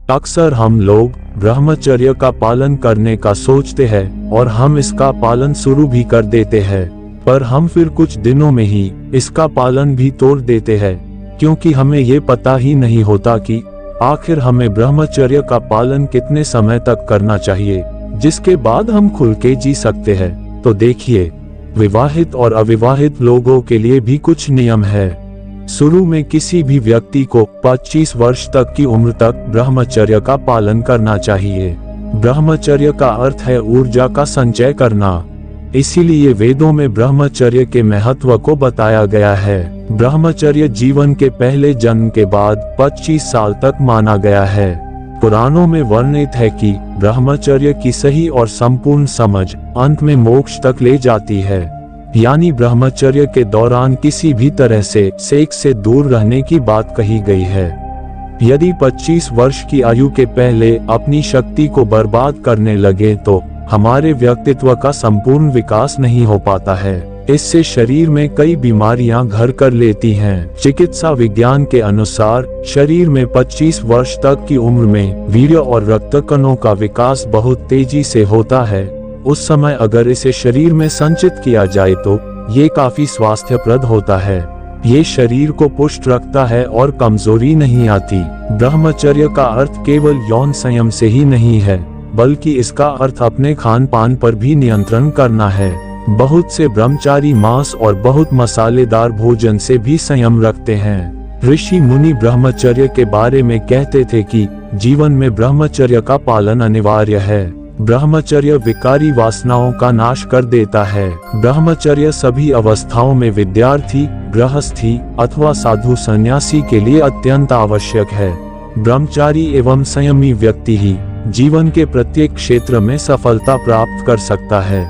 अक्सर हम लोग ब्रह्मचर्य का पालन करने का सोचते हैं और हम इसका पालन शुरू भी कर देते हैं, पर हम फिर कुछ दिनों में ही इसका पालन भी तोड़ देते हैं, क्योंकि हमें ये पता ही नहीं होता कि आखिर हमें ब्रह्मचर्य का पालन कितने समय तक करना चाहिए, जिसके बाद हम खुल के जी सकते हैं। तो देखिए, विवाहित और अविवाहित लोगों के लिए भी कुछ नियम है। शुरू में किसी भी व्यक्ति को 25 वर्ष तक की उम्र तक ब्रह्मचर्य का पालन करना चाहिए। ब्रह्मचर्य का अर्थ है ऊर्जा का संचय करना, इसीलिए वेदों में ब्रह्मचर्य के महत्व को बताया गया है। ब्रह्मचर्य जीवन के पहले जन्म के बाद 25 साल तक माना गया है। पुराणों में वर्णित है कि ब्रह्मचर्य की सही और संपूर्ण समझ अंत में मोक्ष तक ले जाती है, यानी ब्रह्मचर्य के दौरान किसी भी तरह से सेक्स से दूर रहने की बात कही गई है। यदि 25 वर्ष की आयु के पहले अपनी शक्ति को बर्बाद करने लगे तो हमारे व्यक्तित्व का संपूर्ण विकास नहीं हो पाता है। इससे शरीर में कई बीमारियां घर कर लेती हैं। चिकित्सा विज्ञान के अनुसार शरीर में 25 वर्ष तक की उम्र में वीर्य और रक्त कणों का विकास बहुत तेजी से होता है। उस समय अगर इसे शरीर में संचित किया जाए तो ये काफी स्वास्थ्यप्रद होता है। ये शरीर को पुष्ट रखता है और कमजोरी नहीं आती। ब्रह्मचर्य का अर्थ केवल यौन संयम से ही नहीं है, बल्कि इसका अर्थ अपने खान पान पर भी नियंत्रण करना है। बहुत से ब्रह्मचारी मांस और बहुत मसालेदार भोजन से भी संयम रखते हैं। ऋषि मुनि ब्रह्मचर्य के बारे में कहते थे कि जीवन में ब्रह्मचर्य का पालन अनिवार्य है। ब्रह्मचर्य विकारी वासनाओं का नाश कर देता है। ब्रह्मचर्य सभी अवस्थाओं में विद्यार्थी, गृहस्थी अथवा साधु सन्यासी के लिए अत्यंत आवश्यक है। ब्रह्मचारी एवं संयमी व्यक्ति ही जीवन के प्रत्येक क्षेत्र में सफलता प्राप्त कर सकता है।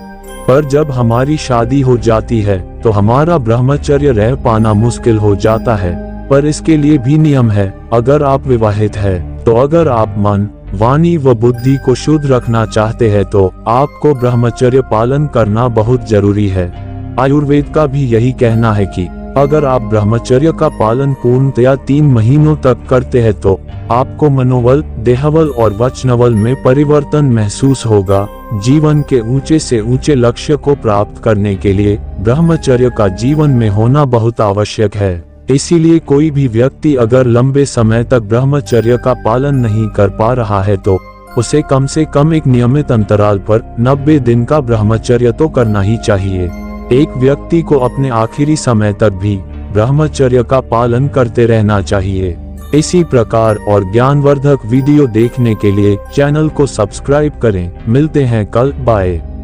पर जब हमारी शादी हो जाती है तो हमारा ब्रह्मचर्य रह पाना मुश्किल हो जाता है। पर इसके लिए भी नियम है। अगर आप विवाहित है तो अगर आप मन, वाणी व बुद्धि को शुद्ध रखना चाहते हैं तो आपको ब्रह्मचर्य पालन करना बहुत जरूरी है। आयुर्वेद का भी यही कहना है कि अगर आप ब्रह्मचर्य का पालन पूर्णतया 3 महीनों तक करते हैं तो आपको मनोबल, देहबल और वचनबल में परिवर्तन महसूस होगा। जीवन के ऊंचे से ऊंचे लक्ष्य को प्राप्त करने के लिए ब्रह्मचर्य का जीवन में होना बहुत आवश्यक है। इसीलिए कोई भी व्यक्ति अगर लंबे समय तक ब्रह्मचर्य का पालन नहीं कर पा रहा है तो उसे कम से कम एक नियमित अंतराल पर 90 दिन का ब्रह्मचर्य तो करना ही चाहिए। एक व्यक्ति को अपने आखिरी समय तक भी ब्रह्मचर्य का पालन करते रहना चाहिए। इसी प्रकार और ज्ञानवर्धक वीडियो देखने के लिए चैनल को सब्सक्राइब करें। मिलते हैं कल, बाय।